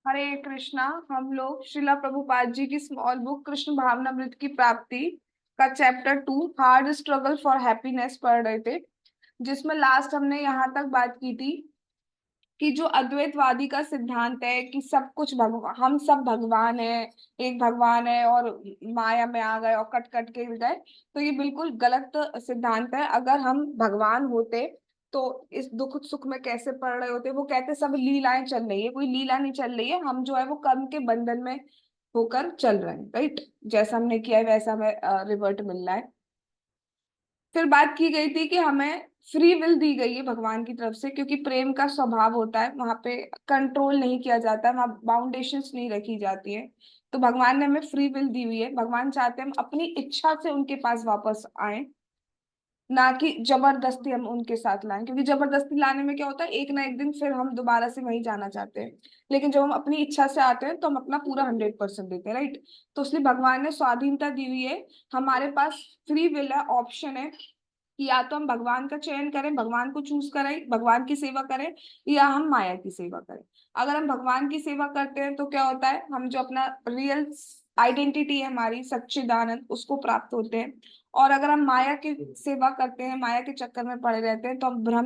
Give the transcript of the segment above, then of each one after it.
हरे कृष्णा। हम लोग श्रीला प्रभुपाद जी की स्मॉल बुक कृष्ण भावनामृत की प्राप्ति का chapter 2 hard struggle for happiness पढ़ रहे थे, जिसमें लास्ट हमने यहाँ तक बात की थी कि जो अद्वैतवादी का सिद्धांत है कि सब कुछ भगवान, हम सब भगवान है, एक भगवान है और माया में आ गए और कट कट के गए, तो ये बिल्कुल गलत सिद्धांत है। अगर हम भगवान होते तो इस दुख सुख में कैसे पड़ रहे होते। वो कहते सब लीलाएं चल रही है, कोई लीला नहीं चल रही है, हम जो है वो कर्म के बंधन में होकर चल रहे हैं, राइट। जैसा हमने किया है वैसा हमें रिवर्ट मिल रहा है। फिर बात की गई थी कि हमें फ्री विल दी गई है भगवान की तरफ से, क्योंकि प्रेम का स्वभाव होता है, वहां पे कंट्रोल नहीं किया जाता है, वहां बाउंडेशंस नहीं रखी जाती है। तो भगवान ने हमें फ्री विल दी हुई है। भगवान चाहते हैं हम अपनी इच्छा से उनके पास वापस आए, ना कि जबरदस्ती हम उनके साथ लाएं, क्योंकि जबरदस्ती लाने में क्या होता है, एक ना एक दिन फिर हम दोबारा से वहीं जाना चाहते हैं। लेकिन जब हम अपनी इच्छा से आते हैं तो हम अपना पूरा 100% देते हैं, राइट। तो इसलिए भगवान ने स्वाधीनता दी हुई है, हमारे पास फ्री विल है, ऑप्शन है कि या तो हम भगवान का चयन करें, भगवान को चूज करें, भगवान की सेवा करें, या हम माया की सेवा करें। अगर हम भगवान की सेवा करते हैं तो क्या होता है, हम जो अपना रियल आइडेंटिटी है हमारी सच्चिदानंद, उसको प्राप्त होते हैं। और अगर हम माया की सेवा करते हैं, माया के चक्कर में पड़े रहते हैं, तो हम भ्रम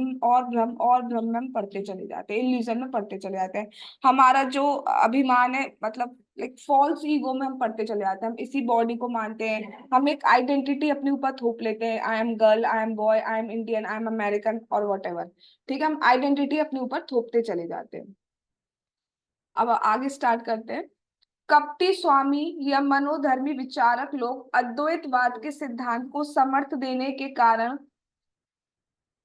में हम पड़ते चले जाते हैं, इल्यूजन में पड़ते चले जाते हैं। हमारा जो अभिमान है, मतलब लाइक फॉल्स ईगो में हम पढ़ते चले जाते हैं, हम इसी बॉडी को मानते हैं, हम एक आइडेंटिटी अपने ऊपर थोप लेते हैं, I am girl, I am boy, I am Indian, I am American और वट एवर। ठीक है, हम आइडेंटिटी अपने ऊपर थोपते चले जाते हैं। अब आगे स्टार्ट करते हैं। कपटी स्वामी या मनोधर्मी विचारक लोग अद्वैतवाद के सिद्धांत को समर्थ देने के कारण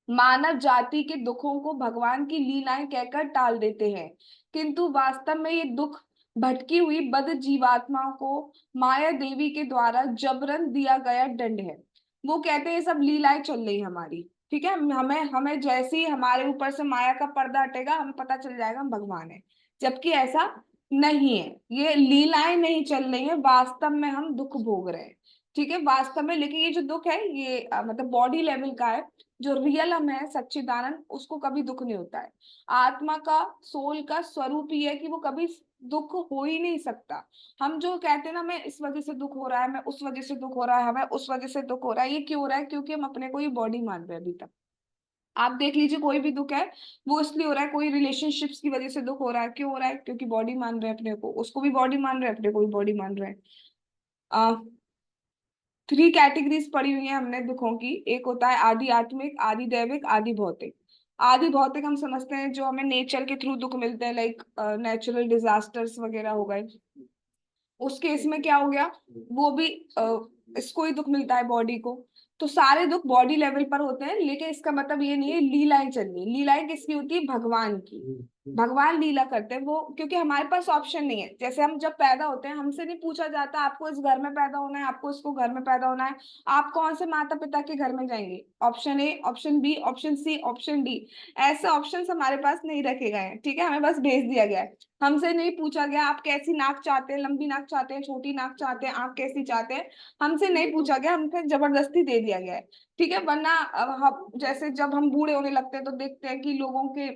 मानव जाति के दुखों को भगवान की लीलाएं कहकर टाल देते हैं, किंतु वास्तव में ये दुख भटकी हुई बद जीवात्माओं को माया देवी के द्वारा जबरन दिया गया दंड है। वो कहते हैं ये सब लीलाएं चल रही हमारी, ठीक है, हमें हमें जैसे ही हमारे ऊपर से माया का पर्दा हटेगा हमें पता चल जाएगा हम भगवान है। जबकि ऐसा नहीं है, ये लीलाएं नहीं चल रही है, वास्तव में हम दुख भोग रहे हैं। ठीक है, वास्तव में, लेकिन ये जो दुख है ये मतलब बॉडी लेवल का है। जो रियल हम है सच्चिदानंद, उसको कभी दुख नहीं होता है। आत्मा का, सोल का स्वरूप ही है कि वो कभी दुख हो ही नहीं सकता। हम जो कहते हैं ना, मैं इस वजह से दुख हो रहा है, मैं उस वजह से दुख हो रहा है, हमें उस वजह से दुख हो रहा है, ये क्यों हो रहा है? क्योंकि हम अपने को ही बॉडी मान रहे हैं अभी तक। आप देख लीजिए, कोई भी दुख है वो इसलिए हो रहा है, कोई रिलेशनशिप्स की वजह से दुख हो रहा है, क्यों हो रहा है? क्योंकि बॉडी मान रहे हैं अपने को, उसको भी बॉडी मान रहे हैं, अपने को भी बॉडी मान रहे हैं। 3 कैटेगरीज पढ़ी हुई हैं हमने दुखों की। एक होता है आदि आत्मिक, आदि दैविक, आदि भौतिक। आदि भौतिक हम समझते हैं जो हमें नेचर के थ्रू दुख मिलते हैं, लाइक नेचुरल डिजास्टर्स वगैरह हो गए। उस केस में क्या हो गया, वो भी इसको ही दुख मिलता है बॉडी को। तो सारे दुख बॉडी लेवल पर होते हैं, लेकिन इसका मतलब ये नहीं है लीलाएं चल रही। लीलाएं किसकी होती है? भगवान की। भगवान लीला करते हैं वो, क्योंकि हमारे पास ऑप्शन नहीं है। जैसे हम जब पैदा होते हैं हमसे नहीं पूछा जाता आपको इस घर में पैदा होना है, आपको इसको घर में पैदा होना है। आप कौन से माता पिता के घर में जाएंगे? Option A, option B, option C, option D. ऐसे ऑप्शंस हमारे पास नहीं रखे गए हैं, ठीक है, हमें बस भेज दिया गया है। हमसे नहीं पूछा गया आप कैसी नाक चाहते हैं, लंबी नाक चाहते हैं, छोटी नाक चाहते हैं, आंख कैसी चाहते हैं। हमसे नहीं पूछा गया, हमसे जबरदस्ती दे दिया गया है। ठीक है, वरना हम जैसे जब हम बूढ़े होने लगते हैं तो देखते हैं कि लोगों के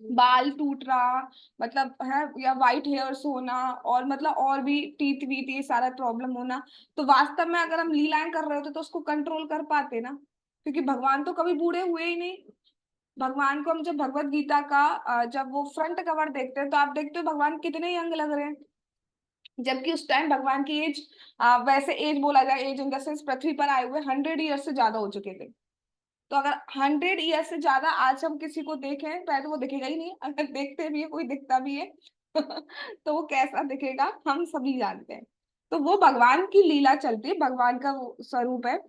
बाल टूट रहा, मतलब है, या वाइट हेयर्स होना, और मतलब और भी टीथ वीथ ये सारा प्रॉब्लम होना। तो वास्तव में अगर हम लीलाएं कर रहे होते तो उसको कंट्रोल कर पाते ना, क्योंकि भगवान तो कभी बूढ़े हुए ही नहीं। भगवान को हम जब भगवत गीता का जब वो फ्रंट कवर देखते हैं तो आप देखते हो भगवान कितने यंग लग रहे हैं। जबकि उस टाइम भगवान की एज, वैसे एज बोला जाए, एज इन द सेंस पृथ्वी पर आए हुए 100 ईयर से ज्यादा हो चुके थे। तो अगर 100 ईयर से ज्यादा आज हम किसी को देखें, पहले तो वो दिखेगा ही नहीं, अगर देखते भी है, कोई दिखता भी है तो वो कैसा दिखेगा हम सभी जानते हैं। तो वो भगवान की लीला चलती है, भगवान का वो स्वरूप है।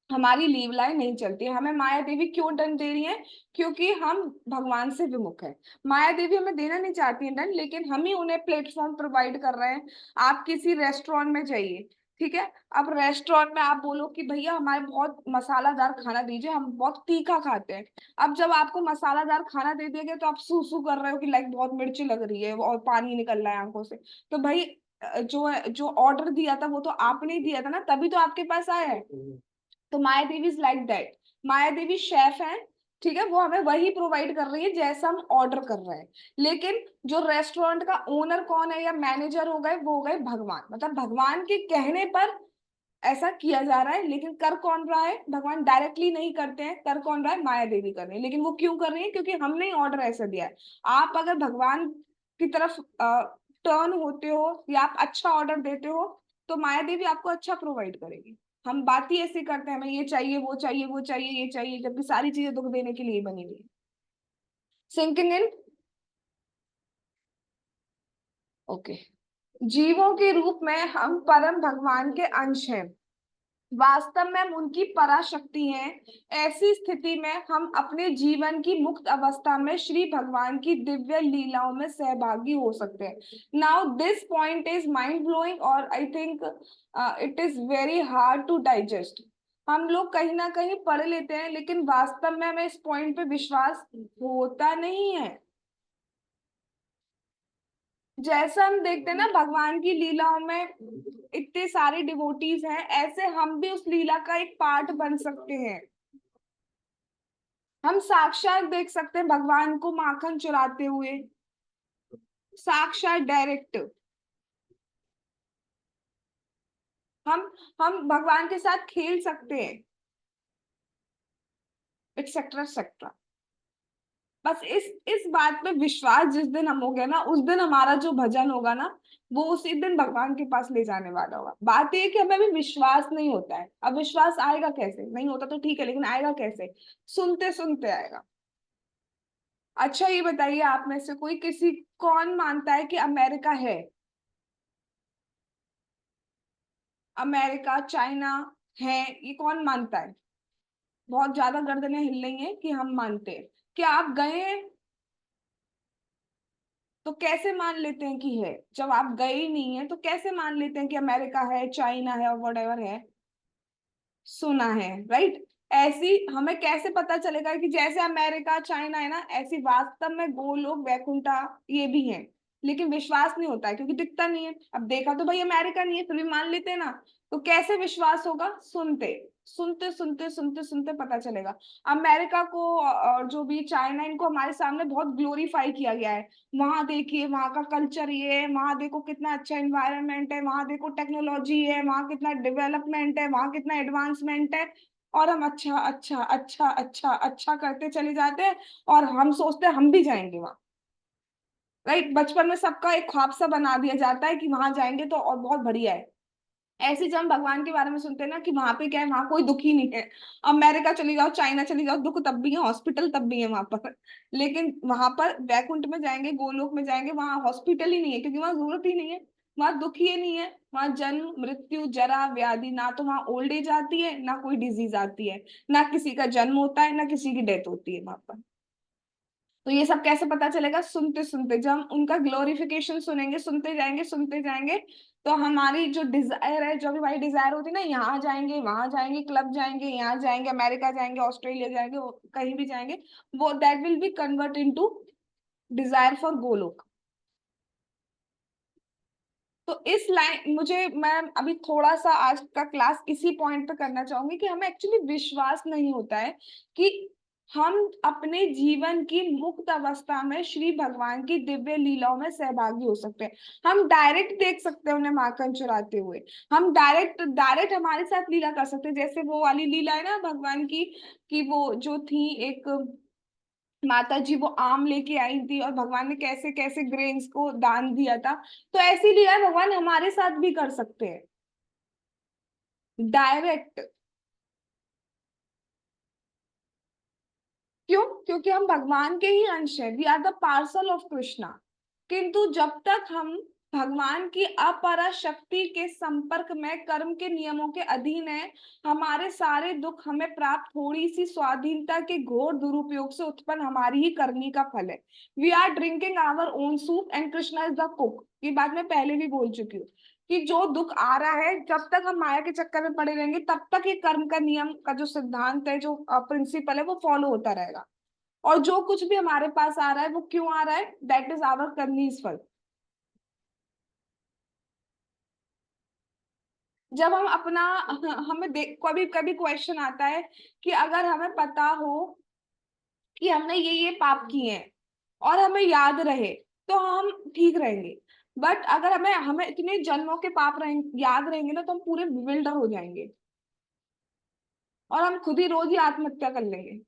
हमारी लीलाएं नहीं चलती। हमें माया देवी क्यों दंड दे रही है? क्योंकि हम भगवान से विमुख हैं। माया देवी हमें देना नहीं चाहती है दंड, लेकिन हम ही उन्हें प्लेटफॉर्म प्रोवाइड कर रहे हैं। आप किसी रेस्टोरेंट में जाइए, ठीक है, अब रेस्टोरेंट में आप बोलो कि भैया हमारे बहुत मसालादार खाना दीजिए, हम बहुत तीखा खाते हैं। अब जब आपको मसालादार खाना दे दिया गया तो आप सू सू कर रहे हो कि लाइक बहुत मिर्ची लग रही है और पानी निकल रहा है आंखों से। तो भाई जो जो ऑर्डर दिया था वो तो आपने ही दिया था ना, तभी तो आपके पास आया है। तो Maya Devi is like that. Maya Devi chef है, ठीक है, वो हमें वही प्रोवाइड कर रही है जैसा हम ऑर्डर कर रहे हैं। लेकिन जो रेस्टोरेंट का ओनर कौन है या मैनेजर हो गए, वो हो गए भगवान। मतलब भगवान के कहने पर ऐसा किया जा रहा है, लेकिन कर कौन रहा है? भगवान डायरेक्टली नहीं करते हैं, कर कौन रहा है? माया देवी कर रही है। लेकिन वो क्यों कर रही है? क्योंकि हमने ही ऑर्डर ऐसा दिया है। आप अगर भगवान की तरफ टर्न होते हो या आप अच्छा ऑर्डर देते हो, तो माया देवी आपको अच्छा प्रोवाइड करेगी। हम बात ही ऐसी करते हैं, हमें ये चाहिए, वो चाहिए, वो चाहिए, ये चाहिए, जबकि सारी चीजें दुख देने के लिए बनी हुई है। Sinking in. ओके। जीवों के रूप में हम परम भगवान के अंश हैं। वास्तव में हम उनकी पराशक्ति हैं। ऐसी स्थिति में हम अपने जीवन की मुक्त अवस्था में श्री भगवान की दिव्य लीलाओं में सहभागी हो सकते हैं। Now this point is mind blowing और I think it is very hard to digest. हम लोग कहीं ना कहीं पढ़ लेते हैं, लेकिन वास्तव में हमें इस पॉइंट पे विश्वास होता नहीं है। जैसा हम देखते हैं ना भगवान की लीलाओं में इतने सारे डिवोटीज हैं, ऐसे हम भी उस लीला का एक पार्ट बन सकते हैं। हम साक्षात देख सकते हैं भगवान को माखन चुराते हुए, साक्षात डायरेक्ट। हम हम भगवान के साथ खेल सकते हैं, एक्सेट्रा एक्सेट्रा। बस इस बात पे विश्वास जिस दिन हम हो गया ना, उस दिन हमारा जो भजन होगा ना, वो उसी दिन भगवान के पास ले जाने वाला होगा। बात ये है कि हमें अभी विश्वास नहीं होता है। अब विश्वास आएगा कैसे? नहीं होता तो ठीक है, लेकिन आएगा कैसे? सुनते सुनते आएगा। अच्छा ये बताइए, आप में से कोई किसी कौन मानता है कि अमेरिका है? अमेरिका, चाइना है, ये कौन मानता है? बहुत ज्यादा गर्दनें हिल रही हैं कि हम मानते हैं। क्या आप गए हैं? तो कैसे मान लेते हैं कि है? जब आप गए ही नहीं है तो कैसे मान लेते हैं कि अमेरिका है, चाइना है और वट है? सुना है, राइट। ऐसी हमें कैसे पता चलेगा कि जैसे अमेरिका चाइना है ना, ऐसी वास्तव में गोलोक वैकुंठा ये भी है? लेकिन विश्वास नहीं होता है क्योंकि दिखता नहीं है। अब देखा तो भाई अमेरिका नहीं है, फिर भी मान लेते हैं ना। तो कैसे विश्वास होगा? सुनते सुनते सुनते सुनते सुनते पता चलेगा। अमेरिका को और जो भी चाइना, इनको हमारे सामने बहुत ग्लोरीफाई किया गया है। वहां देखिए, वहां का कल्चर ये है, वहां देखो कितना अच्छा एनवायरनमेंट है, वहां देखो टेक्नोलॉजी है, वहां कितना डेवलपमेंट है, वहां कितना एडवांसमेंट है। और हम अच्छा अच्छा अच्छा अच्छा अच्छा करते चले जाते हैं। और हम सोचते हैं हम भी जाएंगे वहां। राइट, बचपन में सबका एक ख्वाब सा बना दिया जाता है कि वहां जाएंगे तो और बहुत बढ़िया है। ऐसे जब हम भगवान के बारे में सुनते हैं ना कि वहां पे क्या है, वहां कोई दुख ही नहीं है। अमेरिका चली जाओ, चाइना चली जाओ, दुख तब भी है, हॉस्पिटल तब भी है वहां पर। लेकिन वहां पर वैकुंठ में जाएंगे, गोलोक में जाएंगे, वहां हॉस्पिटल ही नहीं है, क्योंकि वहां जरूरत ही नहीं है। वहां दुख ही नहीं है। वहां जन्म मृत्यु जरा व्याधि, ना तो वहां ओल्ड एज आती है, ना कोई डिजीज आती है, ना किसी का जन्म होता है, ना किसी की डेथ होती है वहां पर। तो ये सब कैसे पता चलेगा? सुनते सुनते, जब हम उनका ग्लोरिफिकेशन सुनेंगे, सुनते जाएंगे सुनते जाएंगे, तो हमारी जो डिजायर है, जो भी हमारी डिजायर होती है ना, यहाँ जाएंगे, वहां जाएंगे, क्लब जाएंगे, यहाँ जाएंगे, अमेरिका जाएंगे, ऑस्ट्रेलिया जाएंगे, कहीं भी जाएंगे, वो that will be convert into desire for Golok. तो इस लाइन मुझे, मैं अभी थोड़ा सा आज का क्लास इसी पॉइंट पे करना चाहूंगी कि हमें एक्चुअली विश्वास नहीं होता है कि हम अपने जीवन की मुक्त अवस्था में श्री भगवान की दिव्य लीलाओं में सहभागी हो सकते हैं। हम डायरेक्ट देख सकते हैं उन्हें माखन चुराते हुए। हम डायरेक्ट डायरेक्ट हमारे साथ लीला कर सकते हैं, जैसे वो वाली लीला है ना भगवान की, कि वो जो थी एक माता जी, वो आम लेके आई थी और भगवान ने कैसे कैसे ग्रेन्स को दान दिया था। तो ऐसी लीला भगवान हमारे साथ भी कर सकते हैं, डायरेक्ट। क्यों? क्योंकि हम भगवान के ही अंश हैं, we are the parcel of Krishna. किंतु जब तक हम भगवान की अपरा शक्ति के संपर्क में कर्म के नियमों के अधीन है, हमारे सारे दुख हमें प्राप्त थोड़ी सी स्वाधीनता के घोर दुरुपयोग से उत्पन्न हमारी ही करनी का फल है। We are drinking our own soup and Krishna is the cook. ये बात मैं पहले भी बोल चुकी हूँ कि जो दुख आ रहा है, जब तक हम माया के चक्कर में पड़े रहेंगे, तब तक ये कर्म का नियम का जो सिद्धांत है, जो प्रिंसिपल है, वो फॉलो होता रहेगा। और जो कुछ भी हमारे पास आ रहा है, वो क्यों आ रहा है? दैट इज आवर करनीज फल। जब हम अपना, हमें देख, कभी कभी क्वेश्चन आता है कि अगर हमें पता हो कि हमने ये पाप किए हैं और हमें याद रहे तो हम ठीक रहेंगे। बट अगर हमें हमें इतने जन्मों के पाप याद रहेंगे ना, तो हम पूरे बिल्डर हो जाएंगे और हम खुद ही रोज ही आत्महत्या कर लेंगे।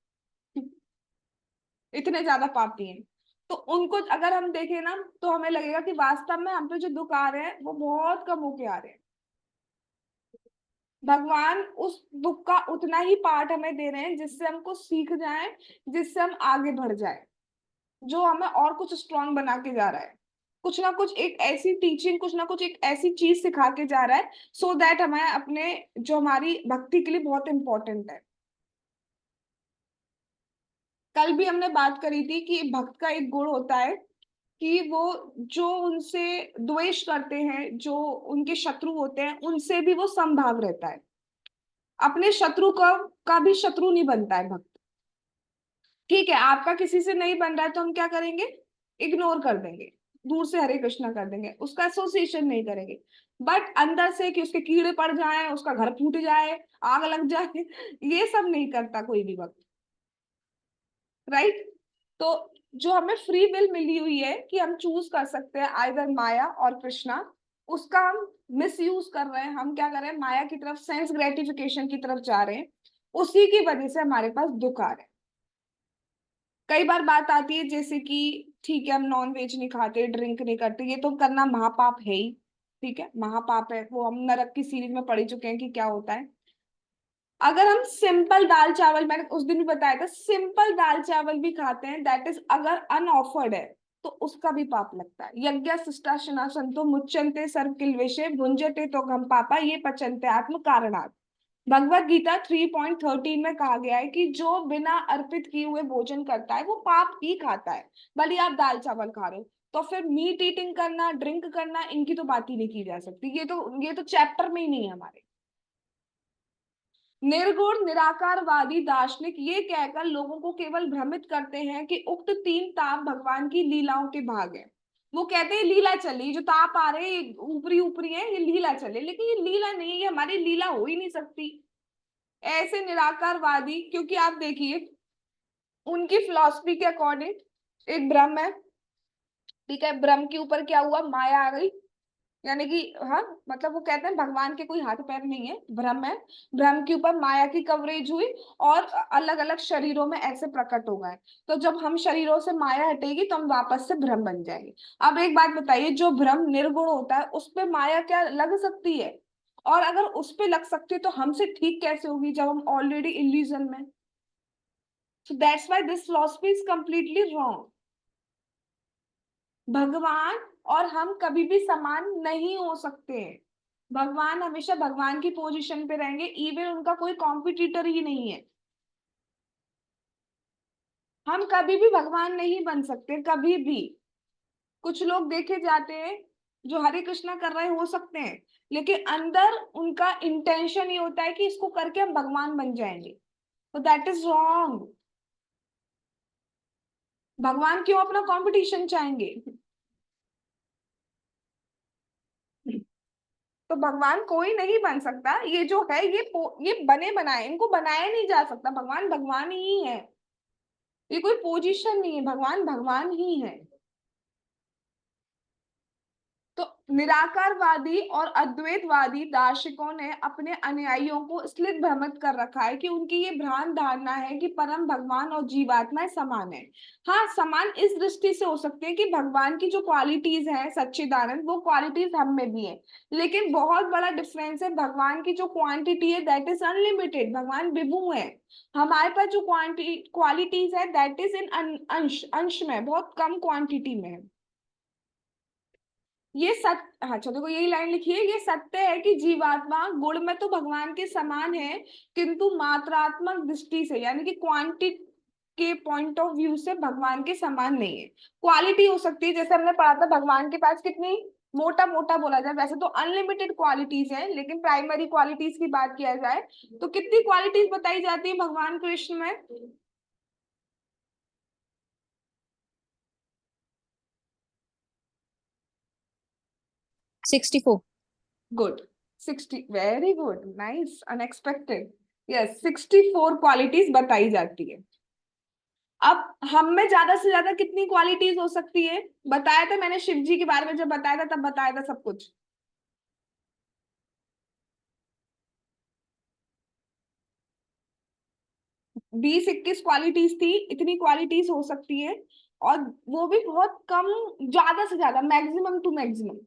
इतने ज्यादा पापी हैं। तो उनको अगर हम देखें ना, तो हमें लगेगा कि वास्तव में हम पे जो दुख आ रहे हैं वो बहुत कम होके आ रहे हैं। भगवान उस दुख का उतना ही पार्ट हमें दे रहे हैं जिससे हमको सीख जाए, जिससे हम आगे बढ़ जाए, जो हमें और कुछ स्ट्रांग बना के जा रहा है। कुछ ना कुछ एक ऐसी टीचिंग, कुछ ना कुछ एक ऐसी चीज सिखा के जा रहा है, सो दैट हमें अपने, जो हमारी भक्ति के लिए बहुत इंपॉर्टेंट है। कल भी हमने बात करी थी कि भक्त का एक गुण होता है कि वो, जो उनसे द्वेष करते हैं, जो उनके शत्रु होते हैं, उनसे भी वो समभाव रहता है। अपने शत्रु का भी शत्रु नहीं बनता है भक्त। ठीक है, आपका किसी से नहीं बन रहा है तो हम क्या करेंगे, इग्नोर कर देंगे, दूर से हरे कृष्णा कर देंगे, उसका एसोसिएशन नहीं करेंगे। बट अंदर से कि उसके कीड़े पड़ जाए, उसका घर फूट जाए, आग लग जाए, ये सब नहीं करता कोई भी भक्त। राइट। तो जो हमें फ्री विल मिली हुई है कि हम चूज कर सकते हैं आइदर माया और कृष्णा, उसका हम मिस यूज कर रहे हैं। हम क्या कर रहे हैं, माया की तरफ, सेंस ग्रेटिफिकेशन की तरफ जा रहे हैं। उसी की वजह से हमारे पास दुख आ रहे हैं। कई बार बात आती है जैसे कि ठीक है, हम नॉन वेज नहीं खाते, ड्रिंक नहीं करते, ये तो करना महापाप है ही। ठीक है, महापाप है, वो हम नरक की सीरीज में पढ़ चुके हैं कि क्या होता है। अगर हम सिंपल दाल चावल, मैंने उस दिन भी बताया था, सिंपल दाल चावल भी खाते हैं, दैट इज अगर अनऑफर्ड है, तो उसका भी पाप लगता है। यज्ञ शिष्टाशना संतो मुच्यन्ते सर्व किल्वेशे भुंजते तो गम पापा ये पचन्ते आत्म कारणात्। भगवत गीता 3.13 में कहा गया है कि जो बिना अर्पित किए हुए भोजन करता है वो पाप ही खाता है। भले आप दाल चावल खा रहे हो, तो फिर मीट ईटिंग करना, ड्रिंक करना, इनकी तो बात ही नहीं की जा सकती। ये तो चैप्टर में ही नहीं है हमारे। निर्गुण निराकारवादी दार्शनिक ये कहकर लोगों को केवल भ्रमित करते हैं कि उक्त तीन ताप भगवान की लीलाओं के भाग हैं। वो कहते हैं लीला चली, जो ताप आ रहे हैं ऊपरी ऊपरी है, ये लीला चले, लेकिन ये लीला नहीं है, ये हमारी लीला हो ही नहीं सकती। ऐसे निराकारवादी, क्योंकि आप देखिए उनकी फिलॉसफी के अकॉर्डिंग एक ब्रह्म है। ठीक है, ब्रह्म के ऊपर क्या हुआ, माया आ गई। यानी कि हाँ, मतलब वो कहते हैं भगवान के कोई हाथ पैर नहीं है, ब्रह्म है। ब्रह्म के ऊपर माया की कवरेज हुई और अलग अलग शरीरों में ऐसे प्रकट हो गए। तो जब हम शरीरों से माया हटेगी तो हम वापस से ब्रह्म बन जाएंगे। अब एक बात बताइए, जो ब्रह्म निर्गुण होता है उस पे माया क्या लग सकती है? और अगर उस पे लग सकती है तो हमसे ठीक कैसे होगी जब हम ऑलरेडी इल्यूजन में। So that's why this philosophy is completely wrong. भगवान और हम कभी भी समान नहीं हो सकते हैं। भगवान हमेशा भगवान की पोजीशन पे रहेंगे, इवन उनका कोई कॉम्पिटिटर ही नहीं है। हम कभी भी भगवान नहीं बन सकते, कभी भी। कुछ लोग देखे जाते हैं जो हरे कृष्णा कर रहे हो सकते हैं, लेकिन अंदर उनका इंटेंशन ये होता है कि इसको करके हम भगवान बन जाएंगे। तो दैट इज रॉन्ग। भगवान क्यों अपना कंपटीशन चाहेंगे? तो भगवान कोई नहीं बन सकता, ये जो है ये बने बनाए, इनको बनाया नहीं जा सकता। भगवान भगवान ही है, ये कोई पोजीशन नहीं है, भगवान भगवान ही है। तो निराकारवादी और अद्वैतवादी दार्शनिकों ने अपने अनुयायियों को इसलिए भ्रमित कर रखा है कि उनकी ये भ्रांत धारणा है कि परम भगवान और जीवात्मा समान है। हाँ, समान इस दृष्टि से हो सकते हैं कि भगवान की जो क्वालिटीज हैं सच्चिदानंद, वो क्वालिटीज हम में भी है। लेकिन बहुत बड़ा डिफरेंस है, भगवान की जो क्वांटिटी है दैट इज अनलिमिटेड, भगवान विभु है। हमारे पास जो क्वालिटीज है दैट इज इन अंश, अंश में, बहुत कम क्वांटिटी में है। ये सत्य, हाँ चलो देखो यही लाइन लिखी है, ये सत्य है कि जीवात्मा गुण में तो भगवान के समान है, किंतु मात्रात्मक दृष्टि से, यानी कि क्वांटिटी के पॉइंट ऑफ व्यू से भगवान के समान नहीं है। क्वालिटी हो सकती है, जैसे हमने पढ़ा था भगवान के पास कितनी, मोटा मोटा बोला जाए वैसे तो अनलिमिटेड क्वालिटीज है, लेकिन प्राइमरी क्वालिटीज की बात किया जाए तो कितनी क्वालिटीज बताई जाती है भगवान कृष्ण में? 64। Good. 60, very good, nice, unexpected. Yes, 64 qualities बताई जाती है। अब हम में ज्यादा से ज्यादा कितनी क्वालिटीज हो सकती है? बताया था मैंने, शिव जी के बारे में जब बताया था तब बताया था सब कुछ। 20-21 क्वालिटीज थी, इतनी क्वालिटीज हो सकती है। और वो भी बहुत कम, ज्यादा से ज्यादा, मैक्सिमम टू मैक्सिमम।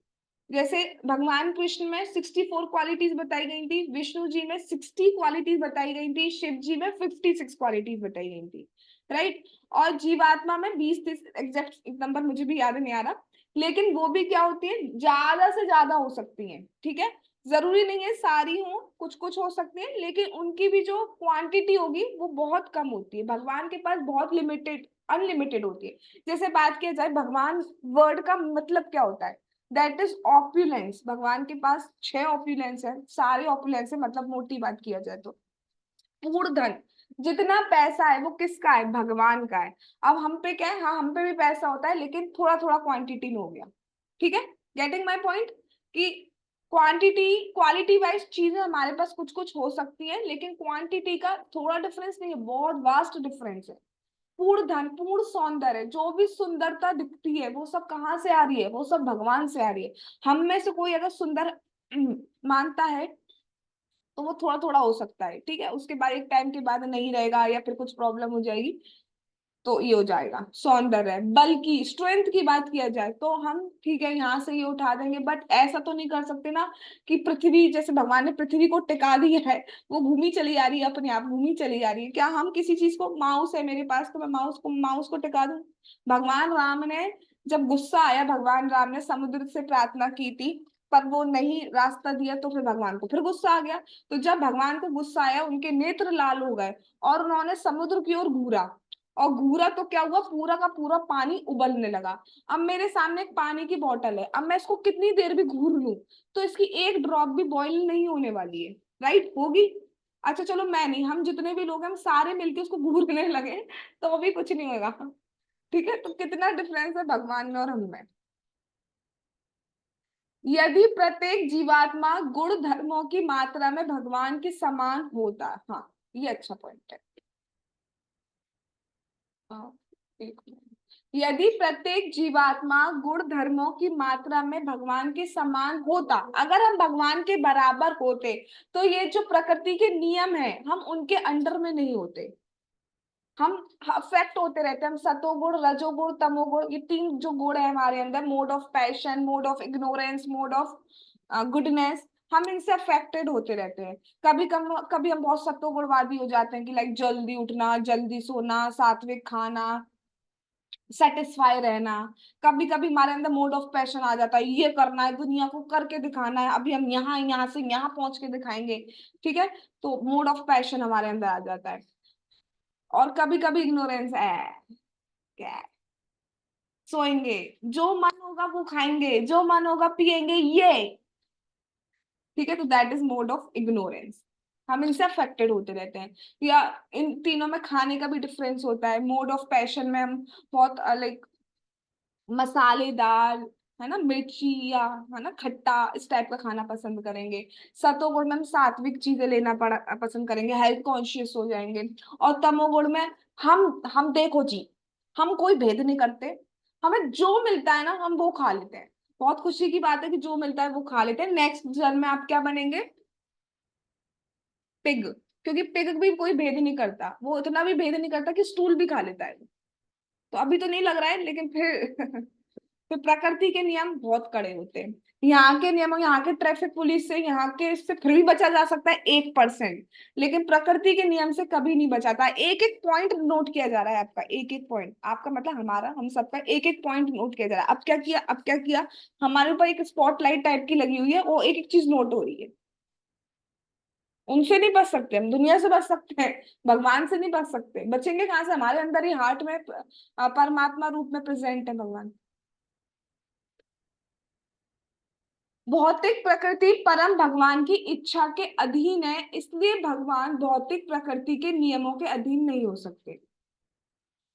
जैसे भगवान कृष्ण में 64 क्वालिटीज बताई गई थी, विष्णु जी में 60 क्वालिटीज बताई गई थी, शिव जी में 56 क्वालिटीज बताई गई थी। राइट। और जीवात्मा में 20-30, एग्जैक्ट नंबर मुझे भी याद नहीं आ रहा, लेकिन वो भी क्या होती है, ज्यादा से ज्यादा हो सकती है। ठीक है, जरूरी नहीं है सारी हो, कुछ कुछ हो सकती है, लेकिन उनकी भी जो क्वांटिटी होगी वो बहुत कम होती है। भगवान के पास बहुत लिमिटेड, अनलिमिटेड होती है। जैसे बात किया जाए भगवान वर्ड का मतलब क्या होता है, दैट इज ऑप्युलेंस। भगवान के पास 6 ऑप्युलेंस है, सारे ऑप्युलेंस है, मतलब मोटी बात किया जाए तो पूर्ण धन। जितना पैसा है वो किसका है, भगवान का है। अब हम पे क्या है, हाँ हम पे भी पैसा होता है, लेकिन थोड़ा थोड़ा क्वांटिटी में हो गया। ठीक है, गेटिंग माई पॉइंट, कि क्वांटिटी क्वालिटी वाइज चीजें हमारे पास कुछ कुछ हो सकती है, लेकिन क्वांटिटी का थोड़ा डिफरेंस नहीं है, बहुत वास्ट डिफरेंस है। पूर्ण धन, पूर्ण सौंदर्य, जो भी सुंदरता दिखती है वो सब कहाँ से आ रही है, वो सब भगवान से आ रही है। हम में से कोई अगर सुंदर मानता है तो वो थोड़ा थोड़ा हो सकता है, ठीक है, उसके बाद एक टाइम के बाद नहीं रहेगा या फिर कुछ प्रॉब्लम हो जाएगी, तो ये हो जाएगा सौंदर्य है। बल्कि स्ट्रेंथ की बात किया जाए तो हम ठीक है यहाँ से ये उठा देंगे, बट ऐसा तो नहीं कर सकते ना कि पृथ्वी, जैसे भगवान ने पृथ्वी को टिका दिया है, वो घूमी चली जा रही है, अपने आप घूमी चली जा रही है। क्या हम किसी चीज को, माउस है मेरे पास तो मैं माउस को टिका दूं? भगवान राम ने जब गुस्सा आया, भगवान राम ने समुद्र से प्रार्थना की थी, पर वो नहीं रास्ता दिया, तो फिर भगवान को फिर गुस्सा आ गया। तो जब भगवान को गुस्सा आया, उनके नेत्र लाल हो गए और उन्होंने समुद्र की ओर घूरा, और घूरा तो क्या हुआ, पूरा का पूरा पानी उबलने लगा। अब मेरे सामने एक पानी की बोतल है, अब मैं इसको कितनी देर भी घूर लूं तो इसकी एक ड्रॉप भी बॉईल नहीं होने वाली है। राइट, होगी? अच्छा चलो, मैं नहीं, हम जितने भी लोग हैं हम सारे मिलके उसको घूरने लगे तो वो भी कुछ नहीं होगा। ठीक है, तो कितना डिफरेंस है भगवान में और हम में। यदि प्रत्येक जीवात्मा गुण धर्मों की मात्रा में भगवान के समान होता, हाँ ये अच्छा पॉइंट है। हाँ, एक मिनट। यदि प्रत्येक जीवात्मा गुण धर्मों की मात्रा में भगवान के समान होता, अगर हम भगवान के बराबर होते, तो ये जो प्रकृति के नियम है हम उनके अंडर में नहीं होते। हम अफेक्ट होते रहते हैं, हम सतोगुण, रजोगुण, तमोगुण, ये 3 जो गुण है हमारे अंदर, mode of passion, mode of ignorance, mode of goodness, हम इनसे अफेक्टेड होते रहते हैं। कभी हम बहुत सत्वगुणवादी हो जाते हैं कि लाइक जल्दी उठना, जल्दी सोना, सात्विक खाना, सेटिस्फाई रहना। कभी कभी हमारे अंदर मोड ऑफ पैशन आ जाता है, ये करना है, दुनिया को करके दिखाना है, अभी हम यहाँ से यहाँ पहुंच के दिखाएंगे। ठीक है, तो मोड ऑफ पैशन हमारे अंदर आ जाता है। और कभी कभी इग्नोरेंस है, क्या है? सोएंगे, जो मन होगा वो खाएंगे, जो मन होगा पिएंगे, ये। ठीक है, तो that is mode of ignorance. हम इनसे अफेक्टेड होते रहते हैं। या इन तीनों में खाने का भी डिफरेंस होता है। मोड ऑफ पैशन में हम बहुत लाइक मसालेदार, है ना, मिर्ची या, है ना, खट्टा, इस टाइप का खाना पसंद करेंगे। सतोगुण में हम सात्विक चीजें लेना पसंद करेंगे, हेल्थ कॉन्शियस हो जाएंगे। और तमोगुण में हम देखो जी, हम कोई भेद नहीं करते, हमें जो मिलता है ना हम वो खा लेते हैं। बहुत खुशी की बात है कि जो मिलता है वो खा लेते हैं। नेक्स्ट जन्म में आप क्या बनेंगे? पिग। क्योंकि पिग भी कोई भेद नहीं करता, वो इतना भी भेद नहीं करता कि स्टूल भी खा लेता है। तो अभी तो नहीं लग रहा है, लेकिन फिर फिर प्रकृति के नियम बहुत कड़े होते हैं। यहाँ के नियम, यहाँ के ट्रैफिक पुलिस से, यहाँ के इससे फिर भी बचा जा सकता है 1%, लेकिन प्रकृति के नियम से कभी नहीं बचाता। एक एक पॉइंट नोट किया जा रहा है आपका, एक एक पॉइंट, आपका मतलब हमारा, हम सबका एक एक पॉइंट नोट किया जा रहा है। अब क्या किया, अब क्या किया, हमारे ऊपर एक स्पॉटलाइट टाइप की लगी हुई है, वो एक एक चीज नोट हो रही है। उनसे नहीं बच सकते हम, दुनिया से बच सकते हैं, भगवान से नहीं बच सकते। बचेंगे कहाँ से? हमारे अंदर ही हार्ट में परमात्मा रूप में प्रेजेंट है भगवान। भौतिक प्रकृति परम भगवान की इच्छा के अधीन है, इसलिए भगवान भौतिक प्रकृति के नियमों के अधीन नहीं हो सकते।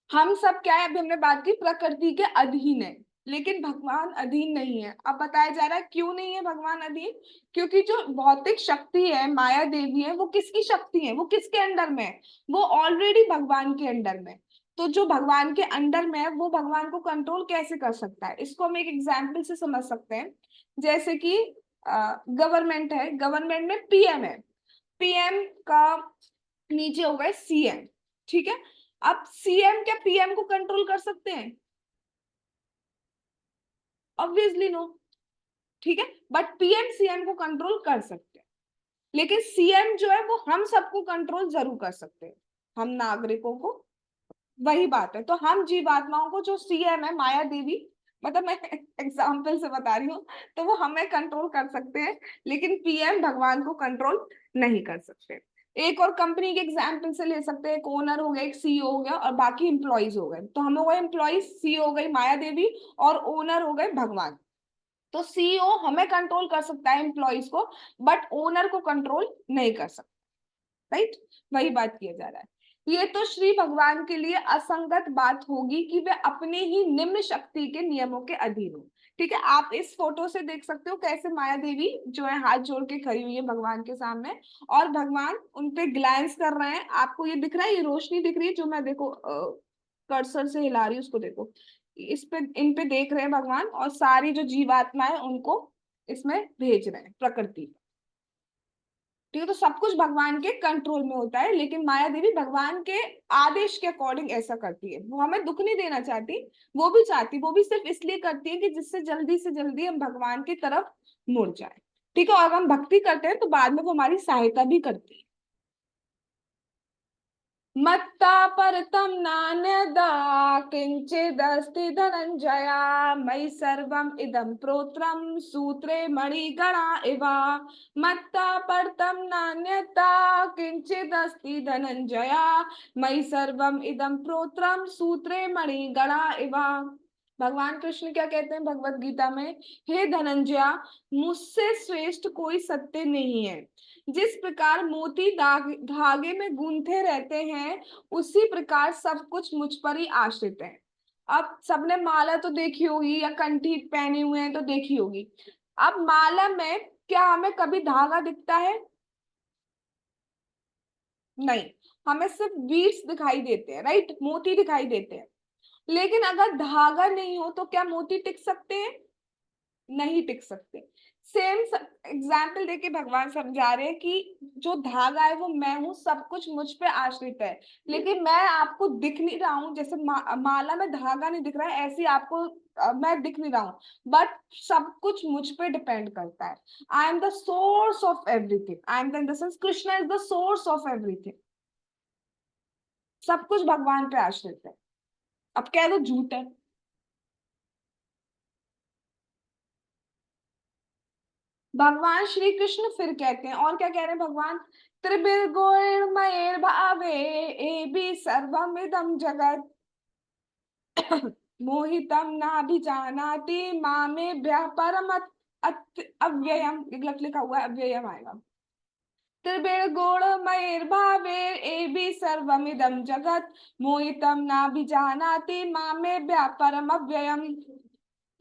हम सब क्या है, अभी हमने बात की प्रकृति के अधीन है, लेकिन भगवान अधीन नहीं है। अब बताया जा रहा है क्यों नहीं है भगवान अधीन। क्योंकि जो भौतिक शक्ति है, माया देवी है, वो किसकी शक्ति है, वो किसके अंडर में है? वो ऑलरेडी भगवान के अंडर में है। तो जो भगवान के अंडर में है वो भगवान को कंट्रोल कैसे कर सकता है, इसको हम एक एग्जाम्पल से समझ सकते हैं। जैसे कि गवर्नमेंट है, गवर्नमेंट में पीएम है, पीएम का नीचे होगा सीएम, ठीक है। अब सीएम क्या पीएम को कंट्रोल कर सकते हैं? ऑब्वियसली नो, ठीक है। बट पीएम सीएम को कंट्रोल कर सकते हैं, लेकिन सीएम जो है वो हम सबको कंट्रोल जरूर कर सकते हैं, हम नागरिकों को। वही बात है, तो हम जीवात्माओं को, जो सीएम है माया देवी, मतलब मैं एग्जाम्पल से बता रही हूँ, तो वो हमें कंट्रोल कर सकते हैं, लेकिन पीएम भगवान को कंट्रोल नहीं कर सकते। एक और कंपनी के एग्जाम्पल से ले सकते हैं, एक ओनर हो गया, एक सीईओ हो गया, और बाकी एम्प्लॉइज हो गए। तो हम हो गए एम्प्लॉइज, सीईओ हो गई माया देवी, और ओनर हो गए भगवान। तो सीईओ हमें कंट्रोल कर सकता है एम्प्लॉइज को, बट ओनर को कंट्रोल नहीं कर सकता, राइट। वही बात किया जा रहा है। ये तो श्री भगवान के लिए असंगत बात होगी कि वे अपने ही निम्न शक्ति के नियमों के अधीन हो। ठीक है, आप इस फोटो से देख सकते हो कैसे माया देवी जो है हाथ जोड़ के खड़ी हुई है भगवान के सामने, और भगवान उन पे ग्लैंस कर रहे हैं। आपको ये दिख रहा है, ये रोशनी दिख रही है जो मैं देखो कर्सर से हिला रही हूँ, उसको देखो, इस पे, इन पे देख रहे हैं भगवान, और सारी जो जीवात्मा है उनको इसमें भेज रहे हैं प्रकृति। ठीक है, तो सब कुछ भगवान के कंट्रोल में होता है, लेकिन माया देवी भगवान के आदेश के अकॉर्डिंग ऐसा करती है। वो हमें दुख नहीं देना चाहती, वो भी चाहती, वो भी सिर्फ इसलिए करती है कि जिससे जल्दी से जल्दी हम भगवान की तरफ मुड़ जाए। ठीक है, और हम भक्ति करते हैं तो बाद में वो हमारी सहायता भी करती है। मत्ता परतम नान्यदा किंचिदस्ति धनंजया मयि सर्वम इदं प्रोत्रम सूत्रे मणिगणा इव। मत्ता परतम नान्यता किंचिदस्ति धनंजया मयि सर्वम इदं प्रोत्रम सूत्रे मणिगणा इव। भगवान कृष्ण क्या कहते हैं भगवत गीता में? हे धनंजया, मुझसे श्रेष्ठ कोई सत्य नहीं है। जिस प्रकार मोती धागे में गूंथे रहते हैं, उसी प्रकार सब कुछ मुझ पर ही आश्रित है। अब सबने माला तो देखी होगी, या कंठी पहने हुए हैं तो देखी होगी। अब माला में क्या हमें कभी धागा दिखता है? नहीं, हमें सिर्फ बीड्स दिखाई देते हैं, राइट, मोती दिखाई देते हैं। लेकिन अगर धागा नहीं हो तो क्या मोती टिक सकते हैं? नहीं टिक सकते। सेम एग्जाम्पल देके भगवान समझा रहे हैं कि जो धागा है वो मैं हूं, सब कुछ मुझ पे आश्रित है। लेकिन मैं आपको दिख नहीं रहा हूं, जैसे माला में धागा नहीं दिख रहा है, ऐसे आपको मैं दिख नहीं रहा हूं, बट सब कुछ मुझ पे डिपेंड करता है। I am the source of everything, I am the sense Krishna is the source of everything. सब कुछ भगवान पे आश्रित है। अब कह दो झूठ है। भगवान श्री कृष्ण फिर कहते हैं, और क्या कह रहे हैं भगवान? त्रिभिर्गुणमयैर् भावे ए भी सर्वमिदं जगत मोहितम नाभिजानाति मामेभ्यः परम अव्ययम। ये गलत लिखा हुआ है, अव्ययम आएगा। त्रिभिर्गुणमयैर्भावैर् एभिः सर्वमिदं जगत् मोहितम नाभिजानाति मामेभ्यः परम अव्ययम।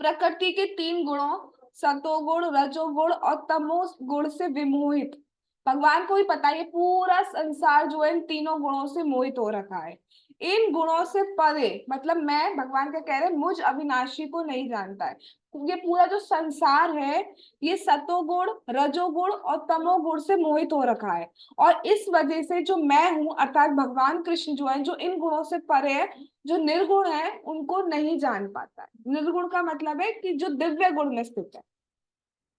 प्रकृति के तीन गुणों, सतोगुण, रजोगुण और तमो गुण से विमोहित भगवान को ही पता है ये पूरा संसार जो है इन तीनों गुणों से मोहित हो रखा है। इन गुणों से परे, मतलब मैं, भगवान क्या कह रहे हैं, मुझ अविनाशी को नहीं जानता है। ये पूरा जो संसार है, ये सतोगुण, रजोगुण और तमोगुण से मोहित हो रखा है। और इस वजह से जो मैं हूं, अर्थात भगवान कृष्ण जो है, जो इन गुणों से परे है, जो निर्गुण है, उनको नहीं जान पाता है। निर्गुण का मतलब है कि जो दिव्य गुण में स्थित है,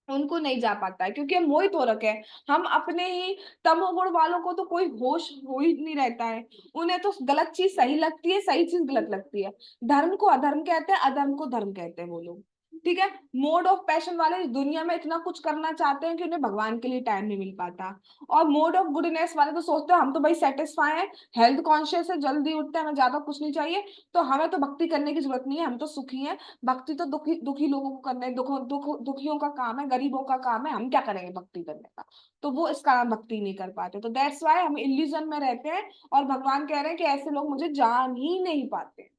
उनको नहीं जा पाता है, क्योंकि हम मोहित हो रखे हैं। हम अपने ही तमोगुण वालों को तो कोई होश हो ही नहीं रहता है। उन्हें तो गलत चीज सही लगती है, सही चीज गलत लगती है। धर्म को अधर्म कहते हैं, अधर्म को धर्म कहते हैं वो लोग। ठीक है, मोड ऑफ पैशन वाले इस दुनिया में इतना कुछ करना चाहते हैं कि उन्हें भगवान के लिए टाइम नहीं मिल पाता। और मोड ऑफ गुडनेस वाले तो सोचते हैं हम तो भाई सेटिस्फाई हैं, हेल्थ कॉन्शियस है, जल्दी उठते हैं, हमें ज्यादा कुछ नहीं चाहिए, तो हमें तो भक्ति करने की जरूरत नहीं है, हम तो सुखी हैं। भक्ति तो दुखी दुखी लोगों को करना है, दुखियों का काम है, गरीबों का काम है, हम क्या करेंगे भक्ति करने का? तो वो इस कारण भक्ति नहीं कर पाते, तो दैट्स वाई हम इल्यूजन में रहते हैं। और भगवान कह रहे हैं कि ऐसे लोग मुझे जान ही नहीं पाते।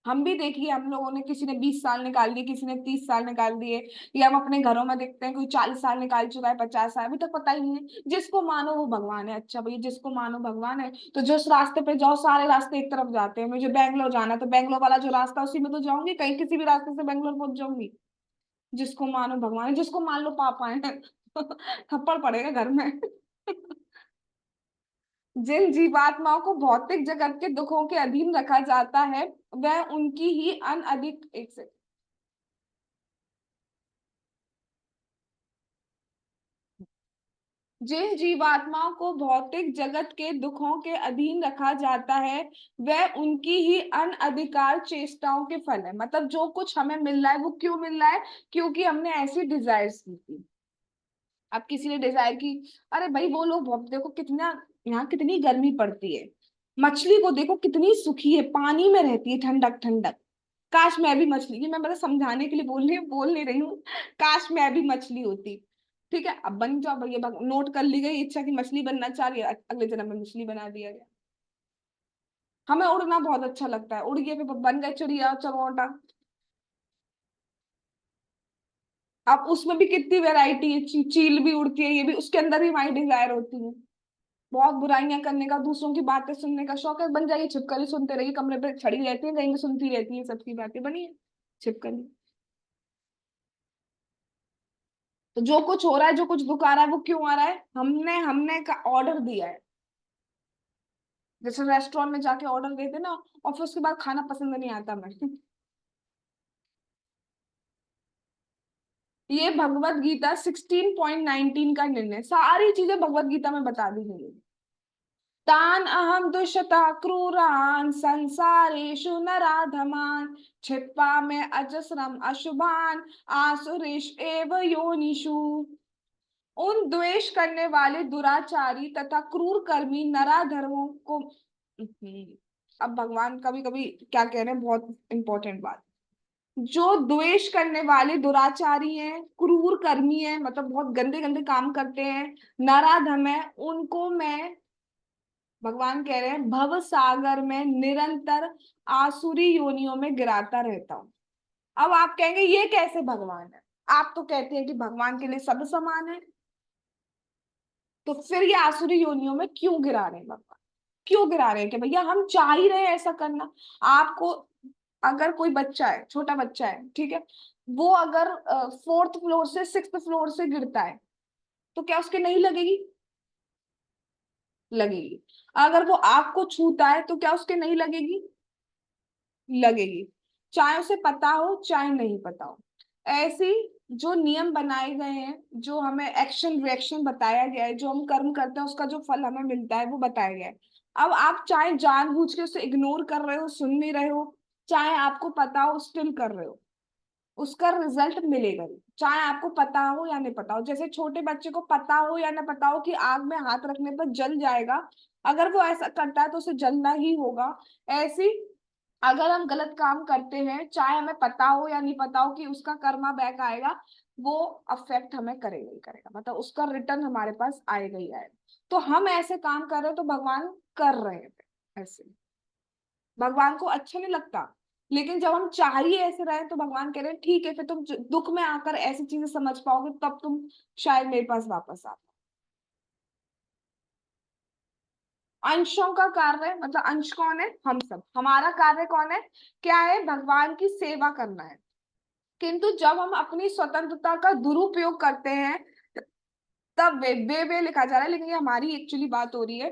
हम भी देखिए, हम लोगों ने, किसी ने 20 साल निकाल दिए, किसी ने 30 साल निकाल दिए, या हम अपने घरों में देखते हैं कोई 40 साल निकाल चुका है, 50 साल, अभी तक पता ही नहीं है। जिसको मानो वो भगवान है। अच्छा भैया, जिसको मानो भगवान है, तो जिस रास्ते पे जाओ सारे रास्ते एक तरफ जाते हैं। मुझे बैंगलोर जाना है तो बैंगलोर वाला जो रास्ता है उसी में तो जाऊंगी, कहीं किसी भी रास्ते से बैंगलोर पहुंच जाऊंगी। जिसको मानो भगवान है, जिसको मान लो पापा है थप्पड़ पड़ेगा घर में जिन जीवात्माओं को भौतिक जगत के दुखों के अधीन रखा जाता है, वह उनकी ही अनअधिक, एक से, जिन जीवात्माओं को भौतिक जगत के दुखों के अधीन रखा जाता है, वह उनकी ही अनअधिकार चेष्टाओं के फल है। मतलब जो कुछ हमें मिल रहा है वो क्यों मिल रहा है? क्योंकि हमने ऐसी डिजायर्स की थी। अब किसी ने डिजायर की, अरे भाई वो लोग बहुत, देखो कितना, यहाँ कितनी गर्मी पड़ती है, मछली को देखो कितनी सुखी है, पानी में रहती है, ठंडक ठंडक। काश मैं भी मछली, ये मैं मतलब समझाने के लिए बोल नहीं रही हूँ, काश मैं भी मछली होती। ठीक है, अब बन जाओ भैया, नोट कर ली गई इच्छा की मछली बनना चाह रही है, अगले जन्म में मछली बना दिया गया। हमें उड़ना बहुत अच्छा लगता है, उड़ गए फिर बन गए चिड़िया चमोटा। अब उसमें भी कितनी वैरायटी है, चील भी उड़ती है, ये भी उसके अंदर ही हमारी डिजायर होती है। बहुत बुराइयां करने का, दूसरों की बातें सुनने का शौक है, बन जाइए छिपकली, सुनते रहिए, कमरे पे खड़ी रहती है कहीं भी, सुनती रहती है सबकी बातें, बनिए छिपकली। तो जो कुछ हो रहा है, जो कुछ दुख आ रहा है, वो क्यों आ रहा है? हमने हमने का ऑर्डर दिया है। जैसे रेस्टोरेंट में जाके ऑर्डर देते ना, और फिर उसके बाद खाना पसंद नहीं आता मैं ये भगवत गीता 16.19 का निर्णय, सारी चीजें भगवत गीता में बता दी गई है। तान अहम दुष्टता क्रूरान संसारेषु नराधमान, क्षिप्पा में अजस्रम अशुभान आसुरेश एव योनिषु। उन द्वेष करने वाले दुराचारी तथा क्रूर कर्मी नराधमों को, अब भगवान कभी कभी क्या कह रहे हैं, बहुत इंपॉर्टेंट बात, जो द्वेष करने वाले दुराचारी हैं, क्रूर कर्मी हैं, मतलब बहुत गंदे गंदे काम करते हैं, नराधम है, उनको मैं, भगवान कह रहे हैं, भव सागर में निरंतर आसुरी योनियों में गिराता रहता हूं। अब आप कहेंगे ये कैसे भगवान है? आप तो कहते हैं कि भगवान के लिए सब समान है, तो फिर ये आसुरी योनियों में क्यों गिरा रहे हैं भगवान? क्यों गिरा रहे हैं? कि भैया हम चाह ही रहे हैं ऐसा करना। आपको, अगर कोई बच्चा है, छोटा बच्चा है, ठीक है, वो अगर 4th फ्लोर से 6th फ्लोर से गिरता है, तो क्या उसके नहीं लगेगी? लगेगी। अगर वो आग को छूता है तो क्या उसके नहीं लगेगी? लगेगी। चाहे उसे पता हो चाहे नहीं पता हो। ऐसी जो नियम बनाए गए हैं, जो हमें एक्शन रिएक्शन बताया गया है, जो हम कर्म करते हैं उसका जो फल हमें मिलता है वो बताया गया है। अब आप चाहे जानबूझ के उसे इग्नोर कर रहे हो, सुन नहीं रहे हो, चाहे आपको पता हो स्टिल कर रहे हो, उसका रिजल्ट मिलेगा ही। चाहे आपको पता हो या नहीं पता हो, जैसे छोटे बच्चे को पता हो या ना पता हो कि आग में हाथ रखने पर जल जाएगा, अगर वो ऐसा करता है तो उसे जलना ही होगा। ऐसी, अगर हम गलत काम करते हैं, चाहे हमें पता हो या नहीं पता हो कि उसका कर्मा बैक आएगा, वो अफेक्ट हमें करेगा ही करेगा, मतलब उसका रिटर्न हमारे पास आएगा ही आएगा। तो हम ऐसे काम कर रहे हैं तो भगवान कर रहे हैं ऐसे, भगवान को अच्छा नहीं लगता। लेकिन जब हम चाहिए ऐसे रहे तो भगवान कह रहे हैं ठीक है, फिर तुम दुख में आकर ऐसी चीजें समझ पाओगे, तब तुम शायद मेरे पास वापस आ। अंशों का कार्य, मतलब अंश कौन है? हम सब। हमारा कार्य कौन है? क्या है? भगवान की सेवा करना है। किंतु जब हम अपनी स्वतंत्रता का दुरुपयोग करते हैं, तब वे लिखा जा रहा है, लेकिन ये हमारी एक्चुअली बात हो रही है,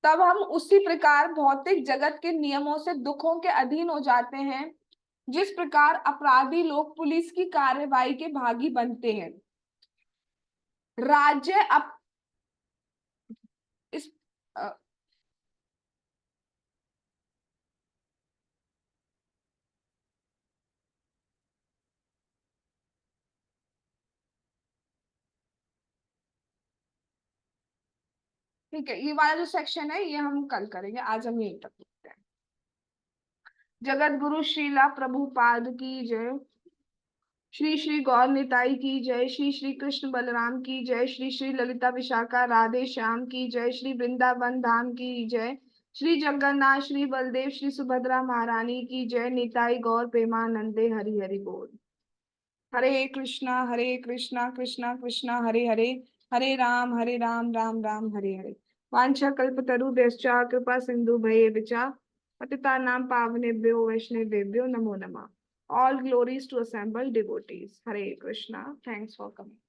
तब हम उसी प्रकार भौतिक जगत के नियमों से दुखों के अधीन हो जाते हैं, जिस प्रकार अपराधी लोग पुलिस की कार्रवाई के भागी बनते हैं। राज्य अप इस अ, ठीक है, ये वाला जो सेक्शन है ये हम कल करेंगे, आज हम यहीं तक रुकते हैं। जगत गुरु श्रीला प्रभुपाद की जय। श्री श्री गौर निताई की जय। श्री श्री कृष्ण बलराम की जय। श्री श्री ललिता विशाखा राधे श्याम की जय। श्री वृंदावन धाम की जय। श्री जगन्नाथ, श्री बलदेव, श्री सुभद्रा महारानी की जय। निताई गौर प्रेमानंदे, हरि हरि बोल। हरे कृष्णा कृष्णा कृष्णा हरे हरे, हरे राम राम हरे हरे। वांछा कल्पतरुभ्यश्च कृपा सिंधु भयेभिचा पतितानां पावनेभ्यो वैष्णवेभ्यो नमो नमः। All glories to assembled devotees. Hare Krishna. Thanks for coming.